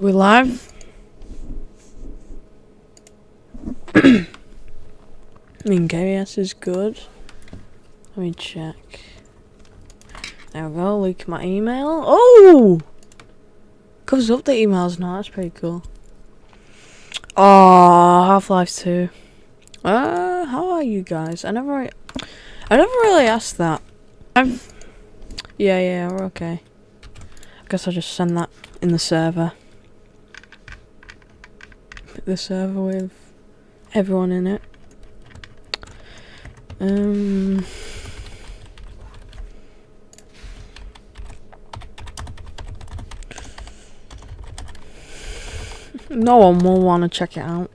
We live? I mean, KBS is good. Let me check. There we go, leak my email. Oh! Covers up the emails now, that's pretty cool. Oh, Half-Life 2. How are you guys? I never really asked that. Yeah, we're okay. I guess I'll just send that in the server. The server with everyone in it. No one will want to check it out.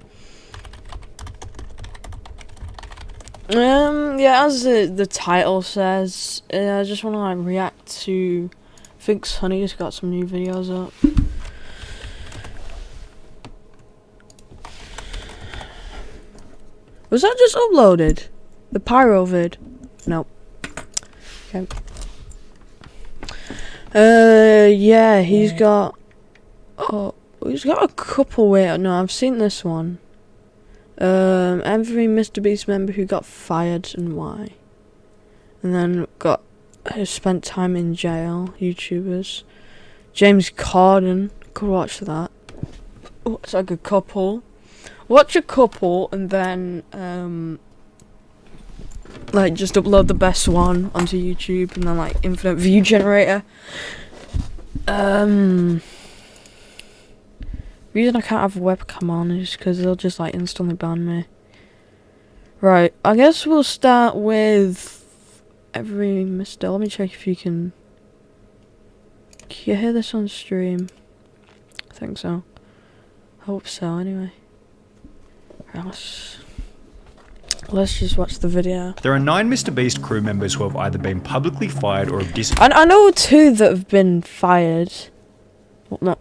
Yeah, as the title says, I just want to like react to. I think Sunny's got some new videos up. Was that just uploaded? The Pyro vid? Nope. Okay. Yeah, he's got. Oh, he's got a couple. Wait, no, I've seen this one. Every Mr. Beast member who got fired and why. And then got who spent time in jail. YouTubers. James Corden. Could watch that. Oh, it's like a couple. Watch a couple and then like just upload the best one onto YouTube and then like infinite view generator. Reason I can't have a webcam on is because they'll just like instantly ban me. Right, I guess we'll start with every Mr. Let me check if you can you hear this on stream? I think so. Hope so anyway. Let's just watch the video. There are 9 Mr. Beast crew members who have either been publicly fired or have disappeared. I know 2 that have been fired. Well, no.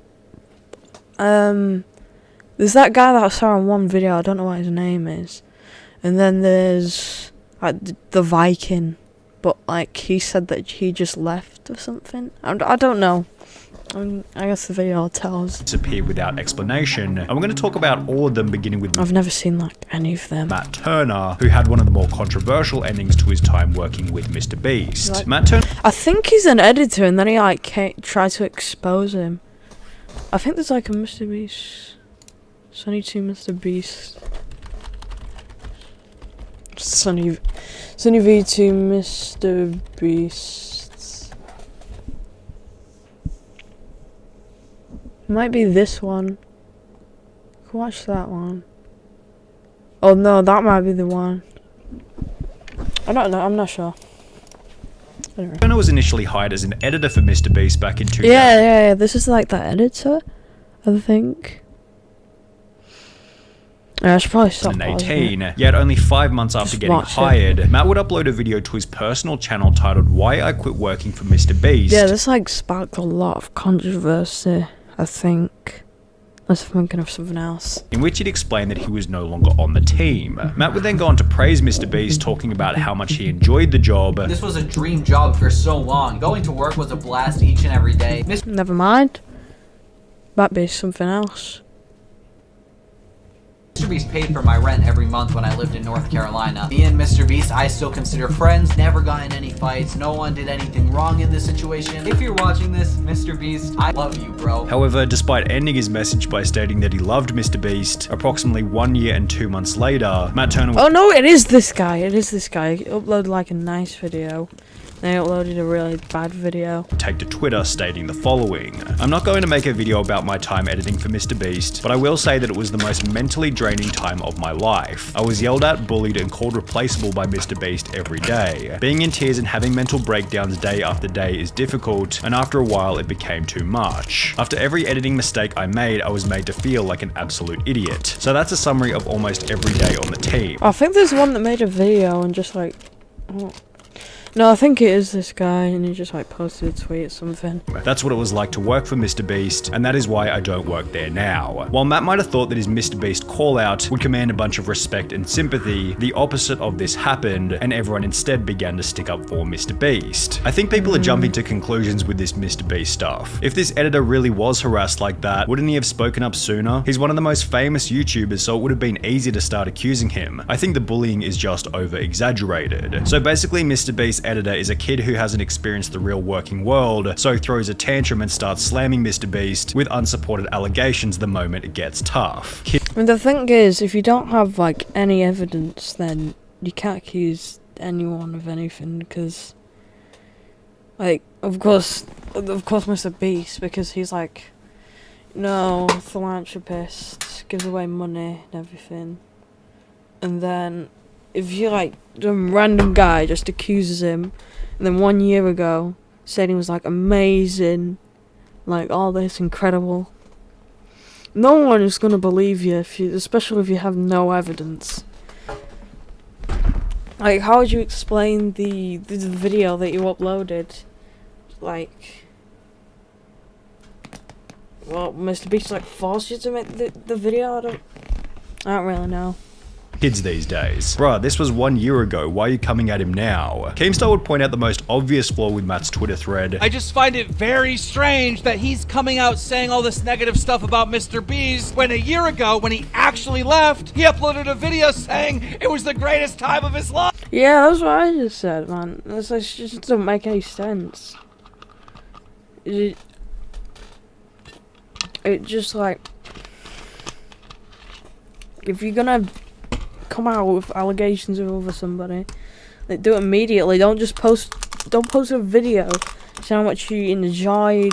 There's that guy that I saw in one video. I don't know what his name is. And then there's like the Viking, but like he said that he just left or something. I don't know. I guess the video tells. Disappeared without explanation, and we're going to talk about all of them, beginning with I've never seen like any of them. Matt Turner, who had one of the more controversial endings to his time working with Mr. Beast. Like, Matt Turner. I think he's an editor, and then he like tried to expose him. I think there's like a Mr. Beast, Sunny 2 Mr. Beast, Sunny V2 Mr. Beast. Might be this one. Watch that one. Oh no, that might be the one. I don't know, I'm not sure. Anyway. Turner was initially hired as an editor for Mr. Beast back in 2000. Yeah, this is like the editor, I think. Yeah, I should probably stop. 2018, yet only 5 months after getting hired, Matt would upload a video to his personal channel titled "Why I Quit Working for Mr. Beast." Yeah, this like sparked a lot of controversy, I think. Unless I'm thinking of something else. In which he'd explained that he was no longer on the team. Matt would then go on to praise Mr. Beast, talking about how much he enjoyed the job. This was a dream job for so long. Going to work was a blast each and every day. Never mind. Might be something else. Mr. Beast paid for my rent every month when I lived in North Carolina. Me and Mr. Beast, I still consider friends, never got in any fights, no one did anything wrong in this situation. If you're watching this, Mr. Beast, I love you, bro. However, despite ending his message by stating that he loved Mr. Beast, approximately 1 year and 2 months later, Matt Turner... Oh no, it is this guy, He uploaded like a nice video. They uploaded a really bad video. Take to Twitter stating the following. I'm not going to make a video about my time editing for Mr. Beast, but I will say that it was the most mentally draining time of my life. I was yelled at, bullied, and called replaceable by Mr. Beast every day. Being in tears and having mental breakdowns day after day is difficult, and after a while it became too much. After every editing mistake I made, I was made to feel like an absolute idiot. So that's a summary of almost every day on the team. I think there's one that made a video and just like... Oh. No, I think it is this guy, and he just like posted a tweet or something. That's what it was like to work for MrBeast, and that is why I don't work there now. While Matt might have thought that his MrBeast call-out would command a bunch of respect and sympathy, the opposite of this happened, and everyone instead began to stick up for MrBeast. I think people are jumping to conclusions with this MrBeast stuff. If this editor really was harassed like that, wouldn't he have spoken up sooner? He's one of the most famous YouTubers, so it would have been easy to start accusing him. I think the bullying is just over-exaggerated. So basically, MrBeast's editor is a kid who hasn't experienced the real working world, so throws a tantrum and starts slamming MrBeast with unsupported allegations the moment it gets tough. And the thing is, if you don't have like any evidence, then you can't accuse anyone of anything, because like of course MrBeast, because he's like, no, philanthropist, gives away money and everything. And then if you like some random guy just accuses him, and then 1 year ago said he was like amazing, like all this incredible, no one is gonna believe you, especially if you have no evidence. Like, how would you explain the video that you uploaded? Like, well, MrBeast like forced you to make the video. I don't really know. Kids these days. Bruh, this was 1 year ago, why are you coming at him now? Keemstar would point out the most obvious flaw with Matt's Twitter thread. I just find it very strange that he's coming out saying all this negative stuff about MrBeast when a year ago, when he actually left, he uploaded a video saying it was the greatest time of his life. Yeah, that's what I just said, man. It just doesn't make any sense. It just like, if you're gonna come out with allegations over somebody, like, do it immediately. Don't post a video saying how much you enjoyed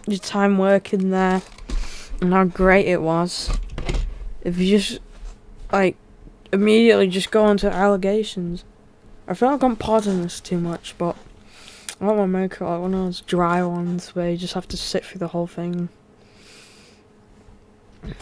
your time working there and how great it was. If you just like immediately just go onto allegations. I feel like I'm pausing this too much, but I want to make it like one of those dry ones where you just have to sit through the whole thing.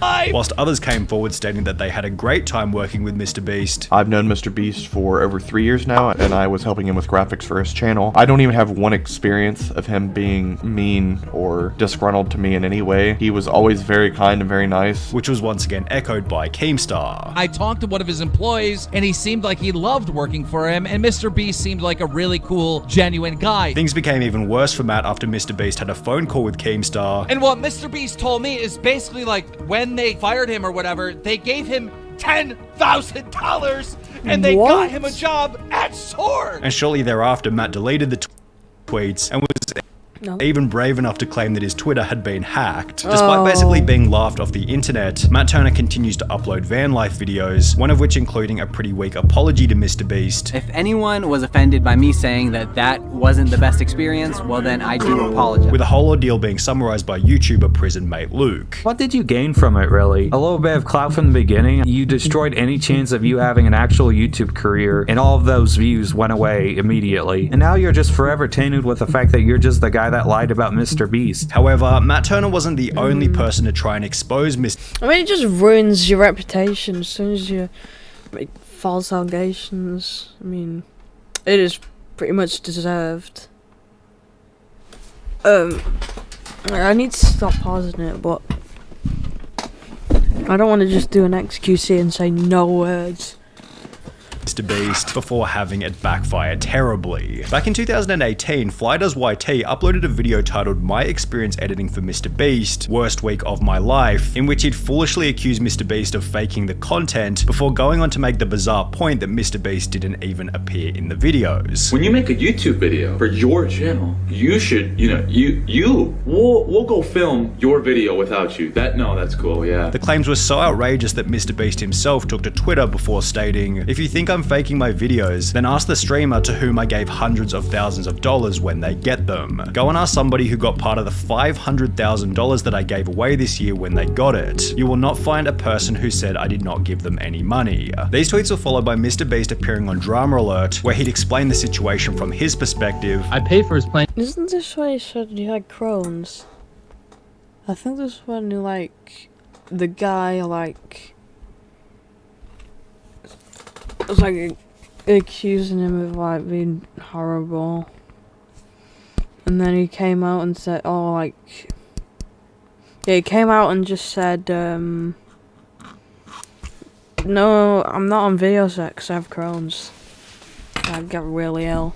Whilst others came forward stating that they had a great time working with MrBeast. I've known MrBeast for over 3 years now, and I was helping him with graphics for his channel. I don't even have one experience of him being mean or disgruntled to me in any way. He was always very kind and very nice. Which was once again echoed by Keemstar. I talked to one of his employees, and he seemed like he loved working for him, and MrBeast seemed like a really cool, genuine guy. Things became even worse for Matt after MrBeast had a phone call with Keemstar. And what MrBeast told me is basically like, when they fired him or whatever, they gave him $10,000 and they got him a job at Sword. And shortly thereafter, Matt deleted the tweets and was even brave enough to claim that his Twitter had been hacked. Despite basically being laughed off the internet, Matt Turner continues to upload van life videos, one of which including a pretty weak apology to MrBeast. If anyone was offended by me saying that wasn't the best experience, well then I do apologize. With the whole ordeal being summarized by YouTuber Prison Mate Luke. What did you gain from it, really? A little bit of clout from the beginning. You destroyed any chance of you having an actual YouTube career, and all of those views went away immediately. And now you're just forever tainted with the fact that you're just the guy that lied about MrBeast. However, Matt Turner wasn't the only person to try and expose I mean, it just ruins your reputation as soon as you make false allegations. I mean, it is pretty much deserved. I need to stop pausing it, but I don't want to just do an XQC and say no words. MrBeast before having it backfire terribly. Back in 2018, FlyDoesYT uploaded a video titled My Experience Editing for MrBeast, Worst Week of My Life, in which he'd foolishly accused MrBeast of faking the content before going on to make the bizarre point that MrBeast didn't even appear in the videos. When you make a YouTube video for your channel, you should, we'll go film your video without you. That's cool, yeah. The claims were so outrageous that MrBeast himself took to Twitter before stating, "If you think I'm faking my videos, then ask the streamer to whom I gave hundreds of thousands of dollars when they get them. Go and ask somebody who got part of the $500,000 that I gave away this year when they got it. You will not find a person who said I did not give them any money." These tweets were followed by MrBeast appearing on Drama Alert, where he'd explain the situation from his perspective. I pay for his plane. Isn't this when he said he had Crohn's? I think this is when the guy, it was like accusing him of like being horrible, and then he came out and said, "Oh, like, yeah," he came out and just said, "No, I'm not on video set 'cause I have Crohn's. I got really ill."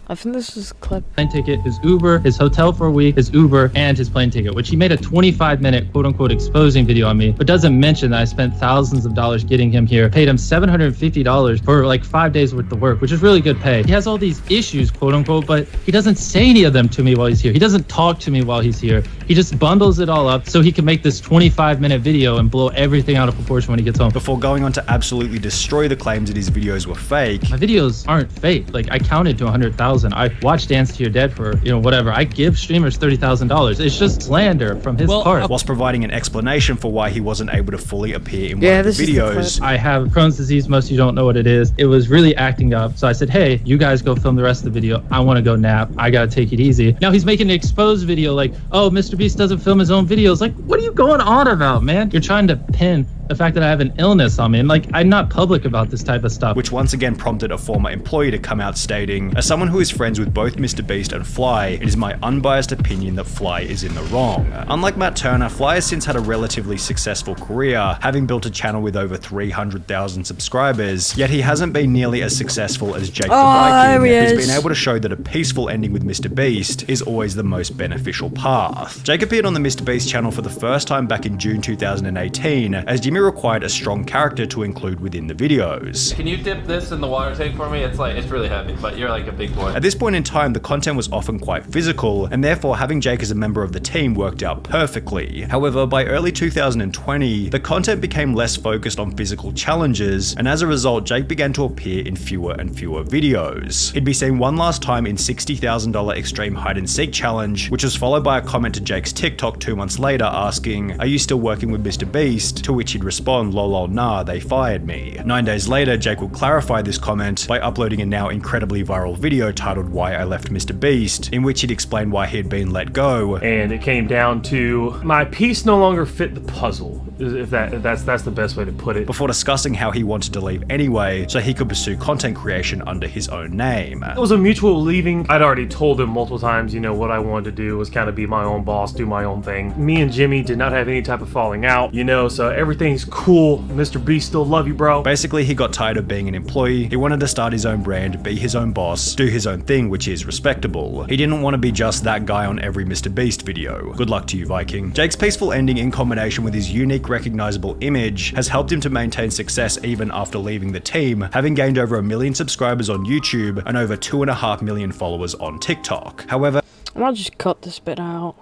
I think this is a clip. Plane ticket, his Uber, his hotel for a week, his Uber, and his plane ticket, which he made a 25-minute quote-unquote exposing video on me, but doesn't mention that I spent thousands of dollars getting him here, paid him $750 for like 5 days worth of work, which is really good pay. He has all these issues, quote-unquote, but he doesn't say any of them to me while he's here. He doesn't talk to me while he's here. He just bundles it all up so he can make this 25-minute video and blow everything out of proportion when he gets home. Before going on to absolutely destroy the claims that his videos were fake. My videos aren't fake. Like, I counted to 100,000. I watched Dance to Your Dead for, whatever. I give streamers $30,000. It's just slander from his part. Whilst providing an explanation for why he wasn't able to fully appear in one of the videos. I have Crohn's disease. Most of you don't know what it is. It was really acting up. So I said, hey, you guys go film the rest of the video. I want to go nap. I got to take it easy. Now he's making an exposed video like, oh, Mr. Beast doesn't film his own videos. Like, what are you going on about, man? You're trying to pin the fact that I have an illness on me. And like, I'm not public about this type of stuff. Which once again prompted a former employee to come out stating, as someone who is friends with both Mr. Beast and Fly, it is my unbiased opinion that Fly is in the wrong. Unlike Matt Turner, Fly has since had a relatively successful career, having built a channel with over 300,000 subscribers, yet he hasn't been nearly as successful as Jake the Viking, who's been able to show that a peaceful ending with Mr. Beast is always the most beneficial path. Jake appeared on the Mr. Beast channel for the first time back in June 2018, as Jimmy required a strong character to include within the videos. Can you dip this in the water tank for me? It's really heavy, but you're like a big boy. At this point in time, the content was often quite physical, and therefore having Jake as a member of the team worked out perfectly. However, by early 2020, the content became less focused on physical challenges, and as a result, Jake began to appear in fewer and fewer videos. He'd be seen one last time in $60,000 Extreme Hide and Seek Challenge, which was followed by a comment to Jake's TikTok 2 months later asking, "Are you still working with Mr. Beast?" To which he'd respond, "Lol, nah, they fired me." 9 days later, Jake would clarify this comment by uploading a now incredibly viral video titled Why I Left Mr. Beast, in which he'd explain why he had been let go. And it came down to my piece no longer fit the puzzle, if that's the best way to put it. Before discussing how he wanted to leave anyway, so he could pursue content creation under his own name. It was a mutual leaving. I'd already told him multiple times, what I wanted to do was kind of be my own boss, do my own thing. Me and Jimmy did not have any type of falling out, so everything's cool. Mr. Beast still love you, bro. Basically, he got tired of being an employee. He wanted to start his own brand, be his own boss, do his own thing, which is respectable. He didn't want to be just that guy on every Mr. Beast video. Good luck to you, Viking. Jake's peaceful ending in combination with his unique, recognizable image has helped him to maintain success even after leaving the team, having gained over 1 million subscribers on YouTube and over 2.5 million followers on TikTok. However, I might just cut this bit out.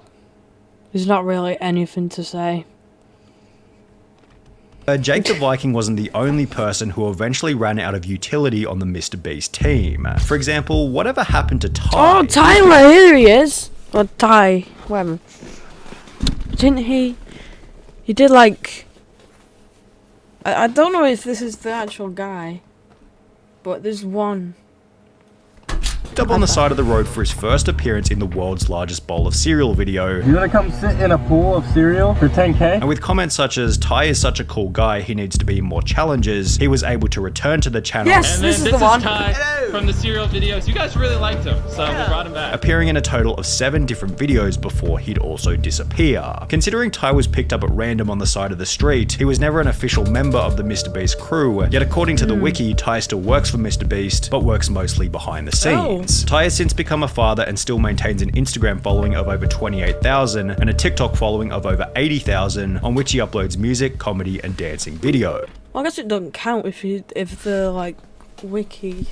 There's not really anything to say. Jake the Viking wasn't the only person who eventually ran out of utility on the Mr. Beast team. For example, whatever happened to Ty? Oh, Tyler, here he is. Or Ty, whatever. Didn't he? He did like... I don't know if this is the actual guy, but there's one. Up on the side of the road for his first appearance in the world's largest bowl of cereal video. You wanna come sit in a pool of cereal for 10K? And with comments such as, Ty is such a cool guy, he needs to be in more challenges, he was able to return to the channel. Yes, and this is the one. Ty from the cereal videos. You guys really liked him, so we brought him back. Appearing in a total of 7 different videos before he'd also disappear. Considering Ty was picked up at random on the side of the street, he was never an official member of the Mr. Beast crew, yet according to the wiki, Ty still works for Mr. Beast, but works mostly behind the scenes. Ty has since become a father and still maintains an Instagram following of over 28,000 and a TikTok following of over 80,000, on which he uploads music, comedy, and dancing video. Well, I guess it doesn't count if the like WikiTube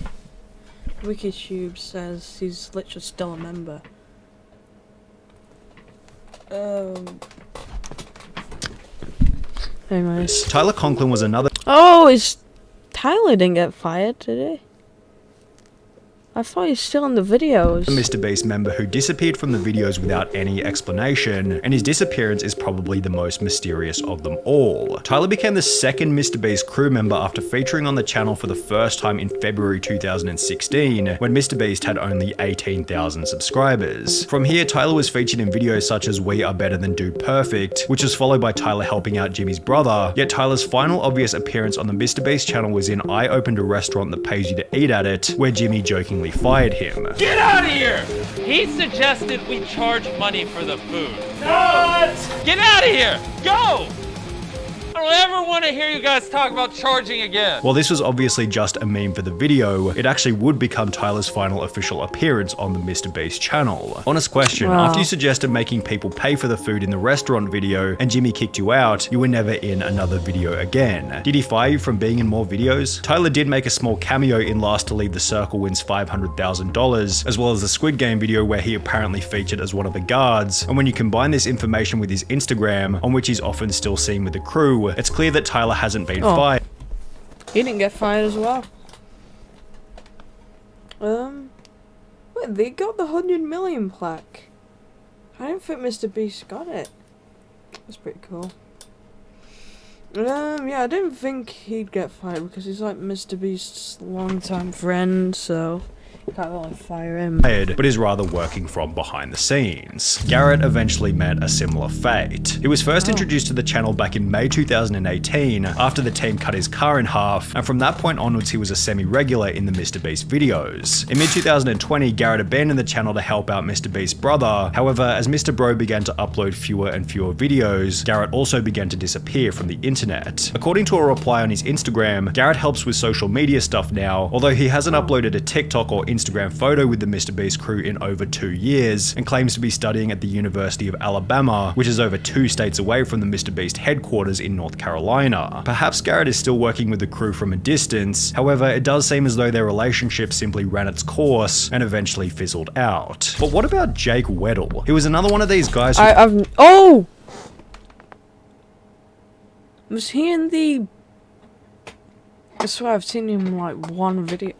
says he's literally still a member. Anyways, Tyler Conklin was another. Oh, Tyler didn't get fired, did he? I thought he's still in the videos. A MrBeast member who disappeared from the videos without any explanation, and his disappearance is probably the most mysterious of them all. Tyler became the second MrBeast crew member after featuring on the channel for the first time in February 2016, when MrBeast had only 18,000 subscribers. From here, Tyler was featured in videos such as We Are Better Than Dude Perfect, which was followed by Tyler helping out Jimmy's brother, yet Tyler's final obvious appearance on the MrBeast channel was in I Opened a Restaurant That Pays You to Eat At It, where Jimmy jokingly fired him. Get out of here! He suggested we charge money for the food. What? Get out of here! Go! I don't ever want to hear you guys talk about charging again. While this was obviously just a meme for the video, it actually would become Tyler's final official appearance on the MrBeast channel. Honest question, Wow. after you suggested making people pay for the food in the restaurant video and Jimmy kicked you out, you were never in another video again. Did he fire you from being in more videos? Tyler did make a small cameo in Last to Leave the Circle Wins $500,000, as well as the Squid Game video where he apparently featured as one of the guards, and when you combine this information with his Instagram, on which he's often still seen with the crew, it's clear that Tyler hasn't been fired. He didn't get fired as well. Wait, they got the 100 million plaque. I don't think MrBeast got it. That's pretty cool. Yeah, I didn't think he'd get fired because he's like MrBeast's longtime friend, so can't really fire him. But is rather working from behind the scenes. Garrett eventually met a similar fate. He was first introduced to the channel back in May 2018 after the team cut his car in half, and from that point onwards he was a semi-regular in the MrBeast videos. In mid-2020, Garrett abandoned the channel to help out MrBeast's brother. However, as Mr. Bro began to upload fewer and fewer videos, Garrett also began to disappear from the internet. According to a reply on his Instagram, Garrett helps with social media stuff now, although he hasn't uploaded a TikTok or Instagram photo with the MrBeast crew in over 2 years, and claims to be studying at the University of Alabama, which is over 2 states away from the MrBeast headquarters in North Carolina. Perhaps Garrett is still working with the crew from a distance, however, it does seem as though their relationship simply ran its course and eventually fizzled out. But what about Jake Weddle? He was another one of these guys who- Oh! Was he in the... I swear I've seen him in like one video.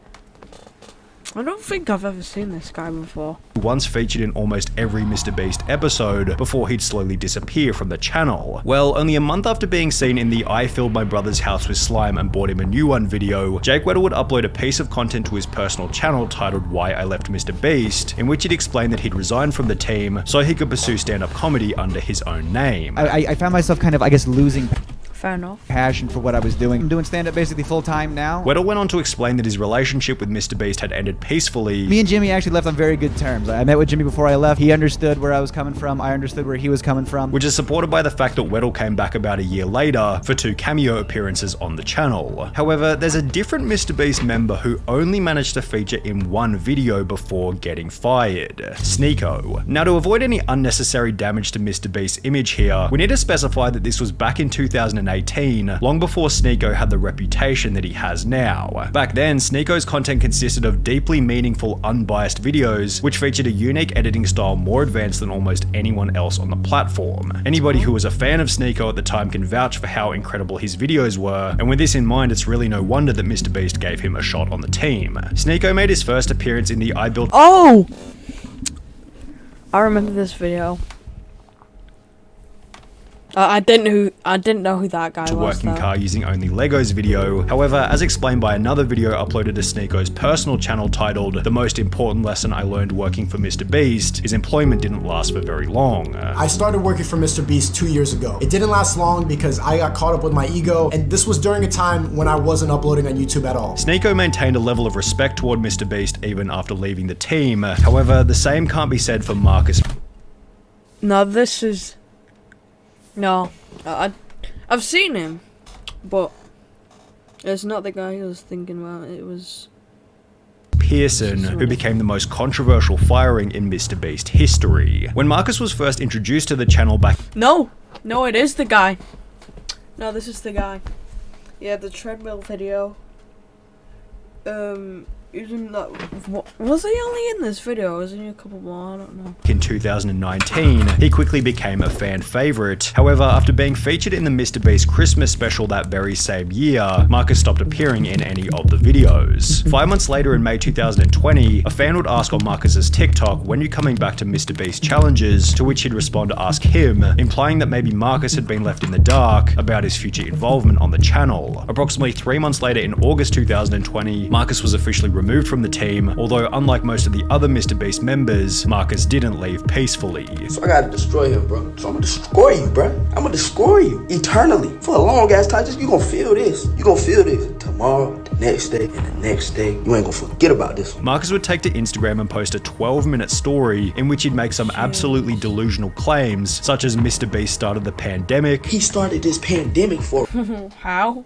I don't think I've ever seen this guy before. Once featured in almost every MrBeast episode before he'd slowly disappear from the channel. Well, only a month after being seen in the I Filled My Brother's House with Slime and Bought Him a New One video, Jake Weddle would upload a piece of content to his personal channel titled Why I Left MrBeast, in which he'd explain that he'd resigned from the team so he could pursue stand-up comedy under his own name. I found myself kind of, I guess, losing Fair enough. passion for what I was doing. I'm doing stand-up basically full-time now. Weddle went on to explain that his relationship with MrBeast had ended peacefully. Me and Jimmy actually left on very good terms. I met with Jimmy before I left. He understood where I was coming from. I understood where he was coming from. Which is supported by the fact that Weddle came back about a year later for 2 cameo appearances on the channel. However, there's a different MrBeast member who only managed to feature in one video before getting fired. Sneako. Now, to avoid any unnecessary damage to MrBeast's image here, we need to specify that this was back in 2018, long before Sneako had the reputation that he has now. Back then, Sneako's content consisted of deeply meaningful, unbiased videos, which featured a unique editing style more advanced than almost anyone else on the platform. Anybody who was a fan of Sneako at the time can vouch for how incredible his videos were, and with this in mind, it's really no wonder that MrBeast gave him a shot on the team. Sneako made his first appearance in the I Built- Oh! I remember this video. I didn't know who that guy was. Working car using only Legos video. However, as explained by another video uploaded to Sneako's personal channel titled The Most Important Lesson I Learned Working for MrBeast, his employment didn't last for very long. I started working for MrBeast 2 years ago. It didn't last long because I got caught up with my ego, and this was during a time when I wasn't uploading on YouTube at all. Sneako maintained a level of respect toward MrBeast even after leaving the team. However, the same can't be said for Marcus. No, this is... No, I've seen him, but it's not the guy I was thinking about. It was Pearson, who became the most controversial firing in MrBeast history. When Marcus was first introduced to the channel back- No, it is the guy. No, this is the guy. Yeah, the treadmill video. Was he only in this video? Or was he in a couple more? I don't know. In 2019, he quickly became a fan favorite. However, after being featured in the MrBeast Christmas special that very same year, Marcus stopped appearing in any of the videos. 5 months later, in May 2020, a fan would ask on Marcus's TikTok, "When you coming back to MrBeast challenges?" To which he'd respond to ask him, implying that maybe Marcus had been left in the dark about his future involvement on the channel. Approximately 3 months later, in August 2020, Marcus was officially removed from the team, although unlike most of the other MrBeast members, Marcus didn't leave peacefully. So I gotta destroy him, bro. So I'm gonna destroy you, bro. I'm gonna destroy you eternally. For a long ass time, you gonna feel this. You gonna feel this tomorrow, the next day, and the next day. You ain't gonna forget about this one. Marcus would take to Instagram and post a 12-minute story in which he'd make some absolutely delusional claims, such as MrBeast started the pandemic. He started this pandemic for how?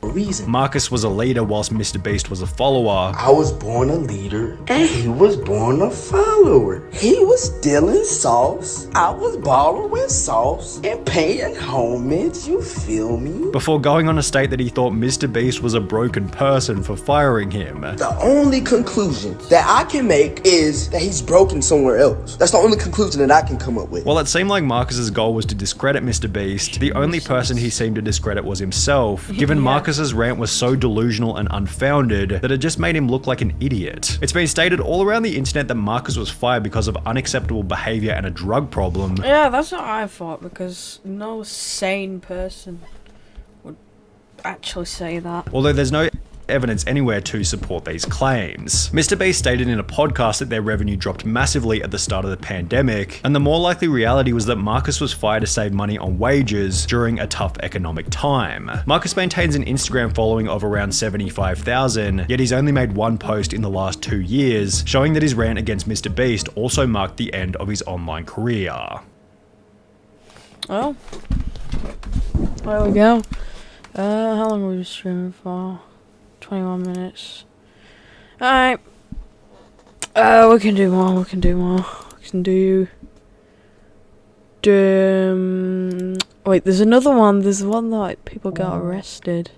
Reason. Marcus was a leader whilst MrBeast was a follower. I was born a leader and he was born a follower. He was stealing sauce, I was borrowing sauce and paying homage, you feel me? Before going on to state that he thought MrBeast was a broken person for firing him. The only conclusion that I can make is that he's broken somewhere else. That's the only conclusion that I can come up with. While it seemed like Marcus's goal was to discredit MrBeast, the only person he seemed to discredit was himself, given Marcus's rant was so delusional and unfounded that it just made him look like an idiot. It's been stated all around the internet that Marcus was fired because of unacceptable behavior and a drug problem. Yeah, that's what I thought, because no sane person would actually say that. Although there's no evidence anywhere to support these claims. MrBeast stated in a podcast that their revenue dropped massively at the start of the pandemic, and the more likely reality was that Marcus was fired to save money on wages during a tough economic time. Marcus maintains an Instagram following of around 75,000, yet he's only made one post in the last 2 years, showing that his rant against MrBeast also marked the end of his online career. Well, there we go. How long were we streaming for? 21 minutes. Alright. We can do more, we can do more. We can do... wait, there's another one. There's one that like, people got arrested.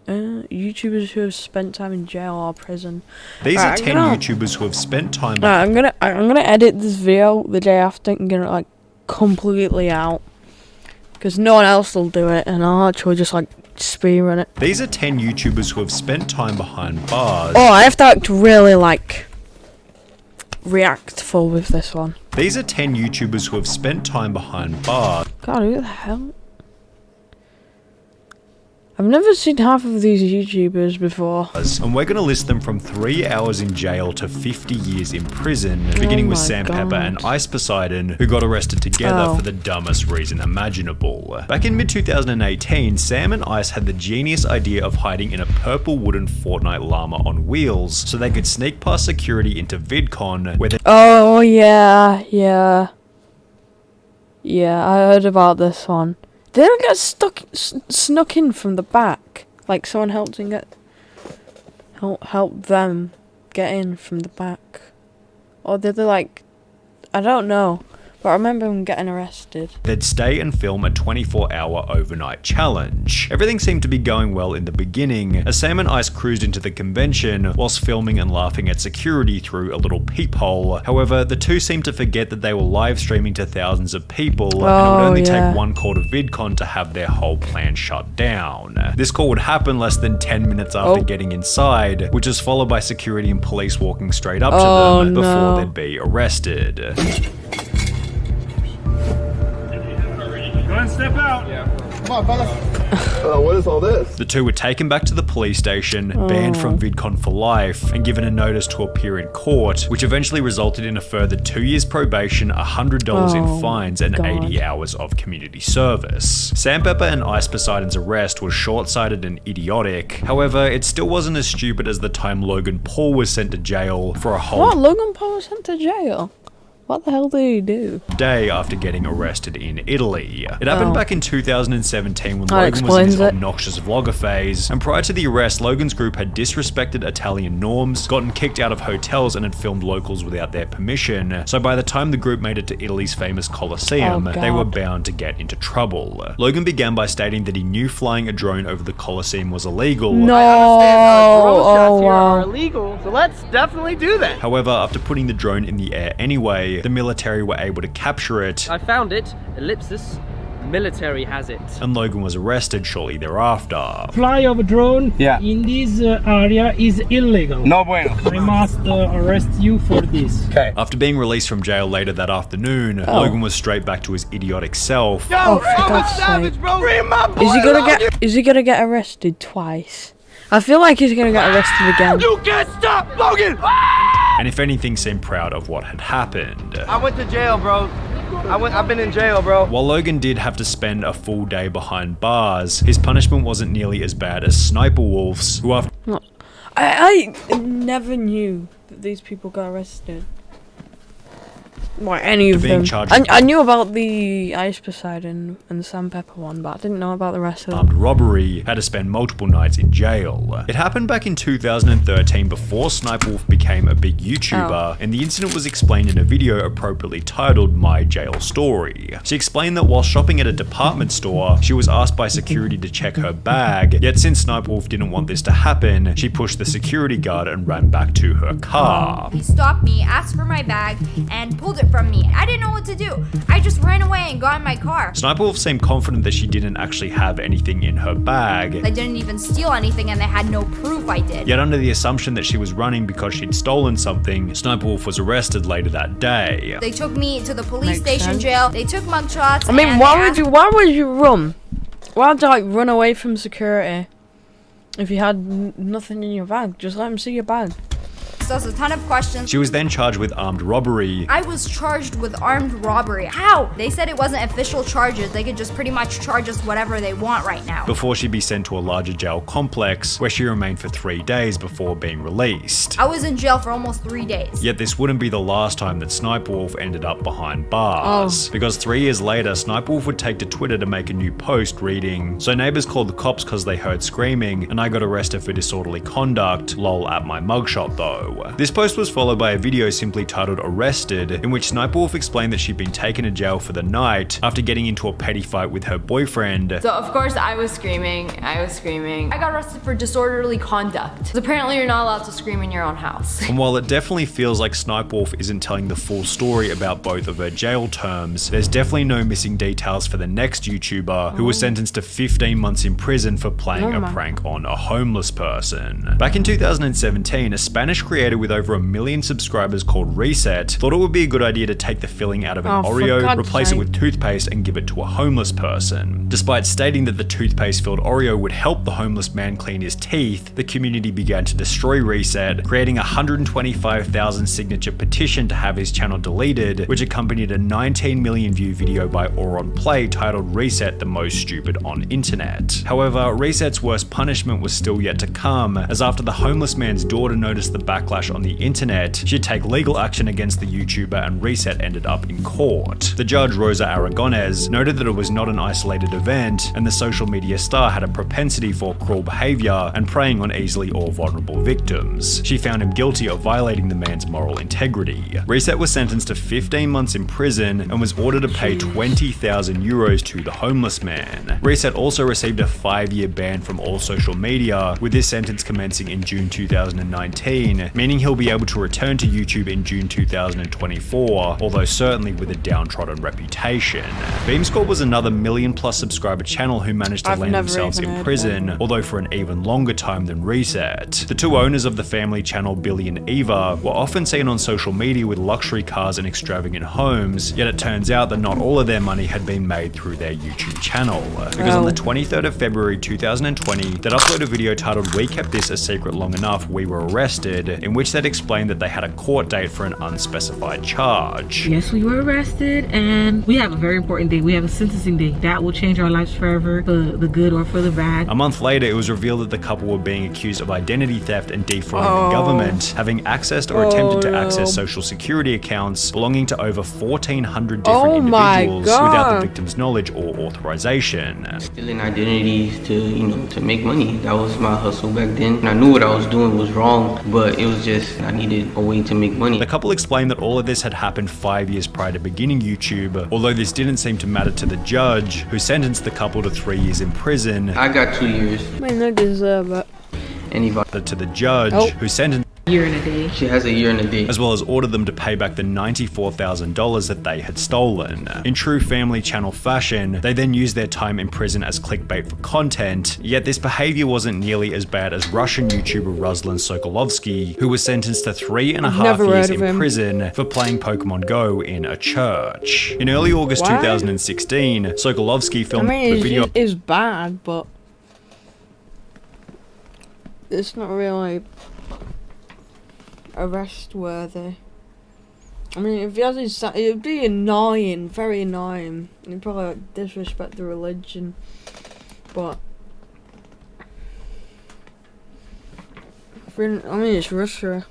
YouTubers who have spent time in jail or prison. These are 10 YouTubers who have spent time... I'm gonna edit this video the day after and get it like completely out. Because no one else will do it, and I'll actually just like speedrun it. These are 10 YouTubers who have spent time behind bars. Oh, I have to act really like reactful with this one. These are 10 YouTubers who have spent time behind bars. God, who the hell? I've never seen half of these YouTubers before. And we're going to list them from 3 hours in jail to 50 years in prison, beginning with Sam Pepper and Ice Poseidon, who got arrested together for the dumbest reason imaginable. Back in mid-2018, Sam and Ice had the genius idea of hiding in a purple wooden Fortnite llama on wheels, so they could sneak past security into VidCon, where they— Oh, yeah, I heard about this one. They don't get snuck in from the back. Like someone helped them get in from the back. Or did they like, I don't know. But I remember him getting arrested. They'd stay and film a 24-hour overnight challenge. Everything seemed to be going well in the beginning, as Sam and Ice cruised into the convention whilst filming and laughing at security through a little peephole. However, the two seemed to forget that they were live streaming to thousands of people, and it would only take one call to VidCon to have their whole plan shut down. This call would happen less than 10 minutes after getting inside, which was followed by security and police walking straight up to them before they'd be arrested. Go ahead and step out. Yeah. Come on, fellas. What is all this? The two were taken back to the police station, banned from VidCon for life, and given a notice to appear in court, which eventually resulted in a further 2 years probation, $100 in fines, and 80 hours of community service. Sam Pepper and Ice Poseidon's arrest was short-sighted and idiotic. However, it still wasn't as stupid as the time Logan Paul was sent to jail for a whole— What? Logan Paul was sent to jail? What the hell did he do? Day after getting arrested in Italy. It happened back in 2017 when That Logan was in his explains it. obnoxious vlogger phase, and prior to the arrest, Logan's group had disrespected Italian norms, gotten kicked out of hotels, and had filmed locals without their permission. So by the time the group made it to Italy's famous Colosseum, Oh, they were God. bound to get into trouble. Logan began by stating that he knew flying a drone over the Colosseum was illegal. No. Drone shots here are wow. illegal, so let's definitely do that. However, after putting the drone in the air anyway, the military were able to capture it, I found it. Ellipsis. Military has it. and Logan was arrested shortly thereafter. Fly of a drone in this area is illegal. No bueno. I must arrest you for this. Okay. After being released from jail later that afternoon, Logan was straight back to his idiotic self. Oh, for God's sake. Is he gonna get arrested twice? I feel like he's gonna get arrested again. You can't stop, Logan! And if anything, seemed proud of what had happened. I went to jail, bro. I've been in jail, bro. While Logan did have to spend a full day behind bars, his punishment wasn't nearly as bad as Sniper Wolf's, who after I never knew that these people got arrested. Well, any of being them. charged I knew about the Ice Poseidon and the Sandpepper one, but I didn't know about the rest of them. armed robbery, had to spend multiple nights in jail. It happened back in 2013 before Sniper Wolf became a big YouTuber, and the incident was explained in a video appropriately titled My Jail Story. She explained that while shopping at a department store, she was asked by security to check her bag, yet since Sniper Wolf didn't want this to happen, she pushed the security guard and ran back to her car. He stopped me, asked for my bag, and pulled it from me. I didn't know what to do. I just ran away and got in my car. Sniper Wolf seemed confident that she didn't actually have anything in her bag, I didn't even steal anything and they had no proof I did. yet under the assumption that she was running because she'd stolen something, Sniper Wolf was arrested later that day. They took me to the police Makes station sense. jail. They took mugshots. I mean, and why they would you run? Why would you like run away from security if you had nothing in your bag? Just let them see your bag. asked us a ton of questions. She was then charged with armed robbery. I was charged with armed robbery. How? They said it wasn't official charges. They could just pretty much charge us whatever they want right now. Before she'd be sent to a larger jail complex, where she remained for 3 days before being released. I was in jail for almost 3 days. Yet this wouldn't be the last time that Sniper Wolf ended up behind bars. Because 3 years later, Sniper Wolf would take to Twitter to make a new post reading, "So neighbors called the cops cause they heard screaming, and I got arrested for disorderly conduct, lol at my mugshot though." This post was followed by a video simply titled Arrested, in which Sniper Wolf explained that she'd been taken to jail for the night after getting into a petty fight with her boyfriend. So of course I was screaming. I got arrested for disorderly conduct. So apparently you're not allowed to scream in your own house. And while it definitely feels like Sniper Wolf isn't telling the full story about both of her jail terms, there's definitely no missing details for the next YouTuber who was sentenced to 15 months in prison for playing a prank on a homeless person. Back in 2017, a Spanish creator with over 1 million subscribers called Reset thought it would be a good idea to take the filling out of an Oreo, replace it with toothpaste, and give it to a homeless person. Despite stating that the toothpaste-filled Oreo would help the homeless man clean his teeth, the community began to destroy Reset, creating a 125,000 signature petition to have his channel deleted, which accompanied a 19 million view video by Auron Play titled Reset the Most Stupid on Internet. However, Reset's worst punishment was still yet to come, as after the homeless man's daughter noticed the backlash on the internet, she'd take legal action against the YouTuber, and Reset ended up in court. The judge, Rosa Aragonés, noted that it was not an isolated event, and the social media star had a propensity for cruel behavior and preying on easily or vulnerable victims. She found him guilty of violating the man's moral integrity. Reset was sentenced to 15 months in prison and was ordered to pay 20,000 euros to the homeless man. Reset also received a 5-year ban from all social media, with this sentence commencing in June 2019, meaning he'll be able to return to YouTube in June 2024, although certainly with a downtrodden reputation. Beamscore was another million-plus subscriber channel who managed to land themselves in prison, although for an even longer time than Reset. The two owners of the family channel, Billy and Eva, were often seen on social media with luxury cars and extravagant homes, yet it turns out that not all of their money had been made through their YouTube channel. Because on the 23rd of February 2020, they'd uploaded a video titled "We Kept This a Secret Long Enough, We Were Arrested," in which which they'd explained that they had a court date for an unspecified charge. Yes, we were arrested, and we have a very important day. We have a sentencing day. That will change our lives forever, for the good or for the bad. A month later, it was revealed that the couple were being accused of identity theft and defrauding the government, having accessed or attempted to access social security accounts belonging to over 1,400 different individuals without the victim's knowledge or authorization. Stealing identities to make money. That was my hustle back then. And I knew what I was doing was wrong, but it was just, I needed a way to make money. The couple explained that all of this had happened 5 years prior to beginning YouTube, although this didn't seem to matter to the judge, who sentenced the couple to 3 years in prison. I got 2 years. I mean, they deserve it. To the judge, who sentenced Year and a day. She has a year and a day. As well as ordered them to pay back the $94,000 that they had stolen. In true Family Channel fashion, they then used their time in prison as clickbait for content, yet this behavior wasn't nearly as bad as Russian YouTuber Ruslan Sokolovsky, who was sentenced to 3.5 years in prison for playing Pokemon Go in a church. In early August 2016, Sokolovsky filmed the video. It's bad, but it's not really arrest worthy. I mean, if he has his, it would be annoying, very annoying. He'd probably like, disrespect the religion, but I mean, it's Russia.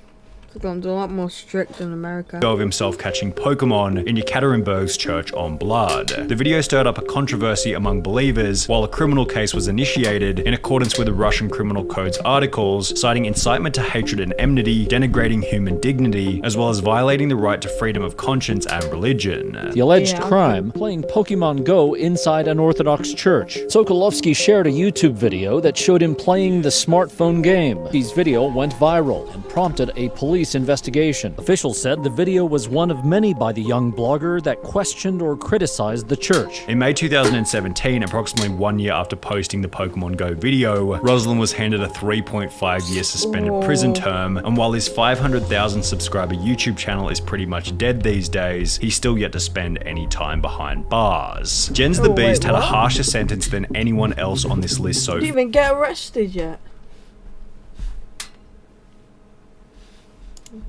It's a lot more strict than America. Of himself catching Pokemon in Yekaterinburg's Church on Blood. The video stirred up a controversy among believers, while a criminal case was initiated in accordance with the Russian Criminal Code's articles, citing incitement to hatred and enmity, denigrating human dignity, as well as violating the right to freedom of conscience and religion. The alleged crime, playing Pokemon Go inside an Orthodox church. Sokolovsky shared a YouTube video that showed him playing the smartphone game. His video went viral and prompted a police investigation. Officials said the video was one of many by the young blogger that questioned or criticized the church. In May 2017, approximately 1 year after posting the Pokemon Go video, Ruslan was handed a 3.5-year suspended prison term, and while his 500,000 subscriber YouTube channel is pretty much dead these days, he's still yet to spend any time behind bars. Jens the Beast had a harsher sentence than anyone else on this list so far. Didn't even get arrested yet.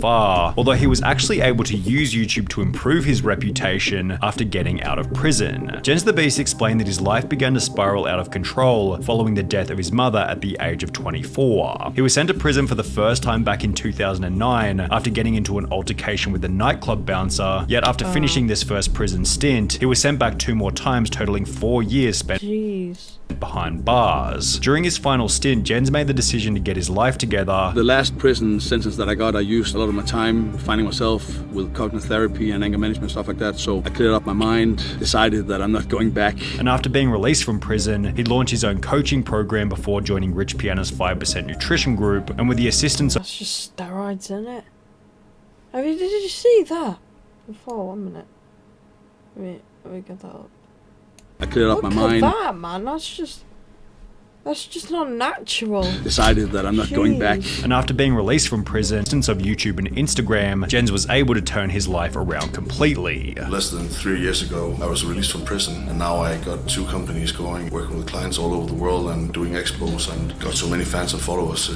Although he was actually able to use YouTube to improve his reputation after getting out of prison. Jens the Beast explained that his life began to spiral out of control following the death of his mother at the age of 24. He was sent to prison for the first time back in 2009 after getting into an altercation with a nightclub bouncer, yet after finishing this first prison stint, he was sent back 2 more times, totaling 4 years spent behind bars. During his final stint, Jens made the decision to get his life together. The last prison sentence that I got, I used a lot of my time finding myself with cognitive therapy and anger management, stuff like that, so I cleared up my mind, decided that I'm not going back. And after being released from prison, he launched his own coaching program before joining Rich Piana's 5% Nutrition Group, and with the assistance of— That's just steroids, isn't it? I mean, did you see that? Before, 1 minute. Let me get that up. I cleared up my mind. Look at that, man. That's just not natural. Decided that I'm not going back. And after being released from prison, since of YouTube and Instagram, Jens was able to turn his life around completely. Less than 3 years ago, I was released from prison, and now I got 2 companies going, working with clients all over the world and doing expos, and got so many fans and followers.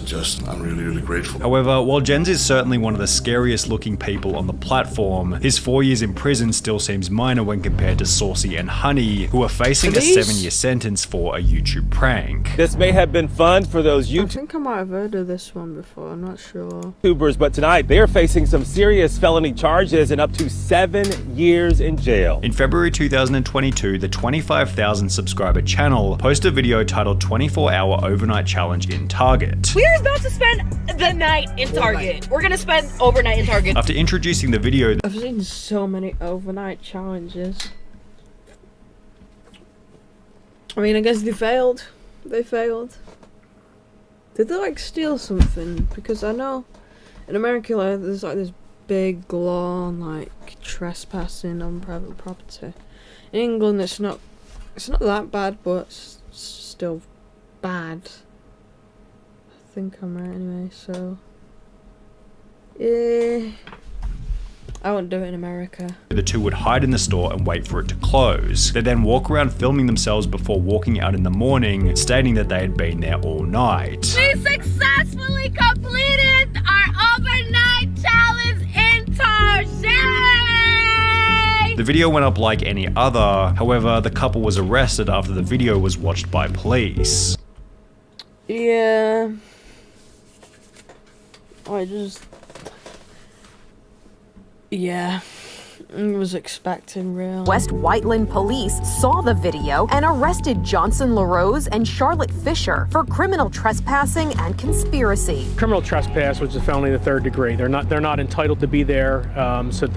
I'm really, really grateful. However, while Jens is certainly one of the scariest looking people on the platform, his 4 years in prison still seems minor when compared to Saucy and Honey, who are facing a 7-year sentence for a YouTube prank. This may have been fun for those I think I might have heard of this one before, I'm not sure. YouTubers, but tonight they're facing some serious felony charges and up to 7 years in jail. In February 2022, the 25,000 subscriber channel posted a video titled 24-Hour Overnight Challenge in Target. We're about to spend the night in Target. We're gonna spend overnight in Target. After introducing the video, I've seen so many overnight challenges. I mean, I guess they failed. They failed. Did they like steal something? Because I know in America like, there's like this big law on like trespassing on private property. In England it's not that bad, but it's still bad. I think I'm right anyway, so yeah. I won't do it in America. The two would hide in the store and wait for it to close. They'd then walk around filming themselves before walking out in the morning, stating that they had been there all night. We successfully completed our overnight challenge internship! The video went up like any other, however, the couple was arrested after the video was watched by police. Yeah. Yeah. I was expecting real. West Whiteland police saw the video and arrested Johnson LaRose and Charlotte Fisher for criminal trespassing and conspiracy. Criminal trespass, which is a felony in the 3rd degree. They're not entitled to be there,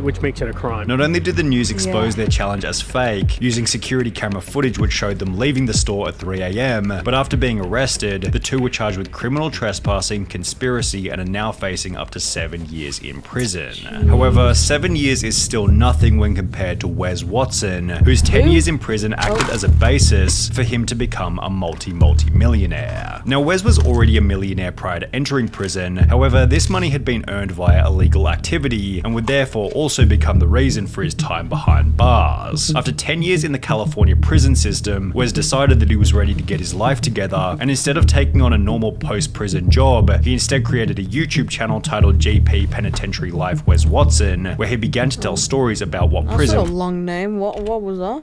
which makes it a crime. Not only did the news expose their challenge as fake, using security camera footage which showed them leaving the store at 3 a.m., but after being arrested, the two were charged with criminal trespassing, conspiracy, and are now facing up to 7 years in prison. However, 7 years is still nothing when compared to Wes Watson, whose 10 years in prison acted as a basis for him to become a multi-millionaire. Now, Wes was already a millionaire prior to entering prison, however, this money had been earned via illegal activity and would therefore also become the reason for his time behind bars. After 10 years in the California prison system, Wes decided that he was ready to get his life together, and instead of taking on a normal post-prison job, he instead created a YouTube channel titled GP Penitentiary Life Wes Watson, where he began to tell stories about what prison. That's a long name. What was that?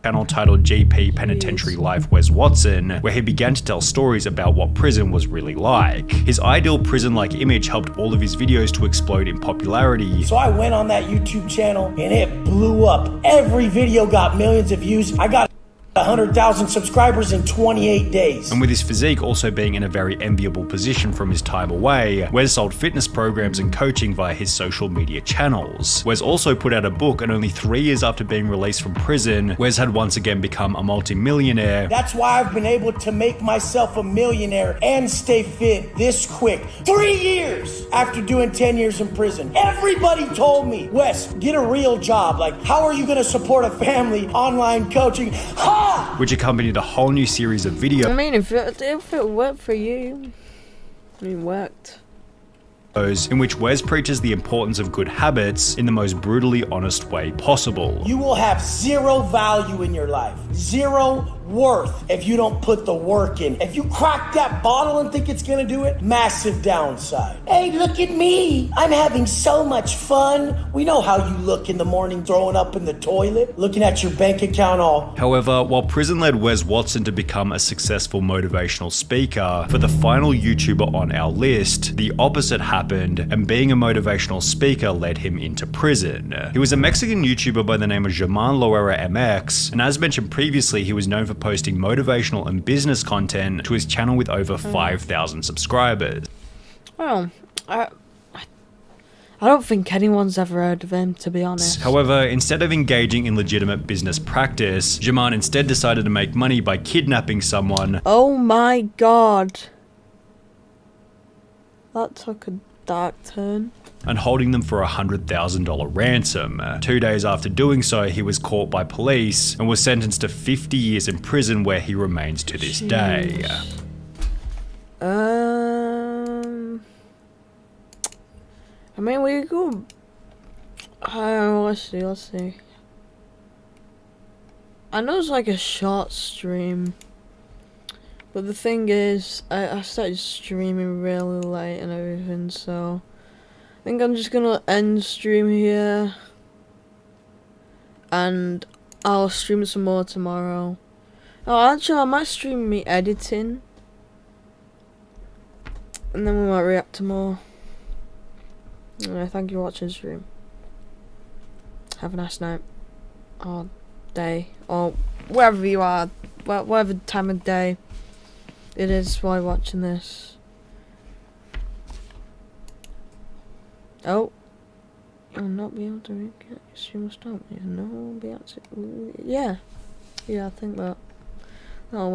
Channel titled GP Penitentiary Life Wes Watson, where he began to tell stories about what prison was really like. His ideal prison-like image helped all of his videos to explode in popularity. So I went on that YouTube channel and it blew up. Every video got millions of views. I got 100,000 subscribers in 28 days. And with his physique also being in a very enviable position from his time away, Wes sold fitness programs and coaching via his social media channels. Wes also put out a book, and only 3 years after being released from prison, Wes had once again become a multi-millionaire. That's why I've been able to make myself a millionaire and stay fit this quick. 3 years after doing 10 years in prison. Everybody told me, Wes, get a real job. Like, how are you gonna support a family, online coaching? Ha! Which accompanied a whole new series of videos. I mean, if it worked for you, it worked. In which Wes preaches the importance of good habits in the most brutally honest way possible. You will have zero value in your life, zero worth if you don't put the work in. If you crack that bottle and think it's gonna do it, massive downside. Hey, look at me. I'm having so much fun. We know how you look in the morning throwing up in the toilet, looking at your bank account all. However, while prison led Wes Watson to become a successful motivational speaker, for the final YouTuber on our list, the opposite happened, and being a motivational speaker led him into prison. He was a Mexican YouTuber by the name of German Loera MX, and as mentioned previously, he was known for posting motivational and business content to his channel with over 5,000 subscribers. Well, I don't think anyone's ever heard of him, to be honest. However, instead of engaging in legitimate business practice, German instead decided to make money by kidnapping someone. Oh my god. That took a dark turn. And holding them for a $100,000 ransom. 2 days after doing so, he was caught by police and was sentenced to 50 years in prison, where he remains to this day. I mean, we go. Let's see. I know it's like a short stream, but the thing is, I started streaming really late and everything, so I think I'm just gonna end stream here, and I'll stream some more tomorrow. Oh, actually, I might stream me editing, and then we might react to more. Anyway, thank you for watching the stream. Have a nice night, or day, or wherever you are, whatever time of day it is while you're watching this. Oh, you'll not be able to get your stream stop. No, will be able to. Yeah, I think that. Oh well.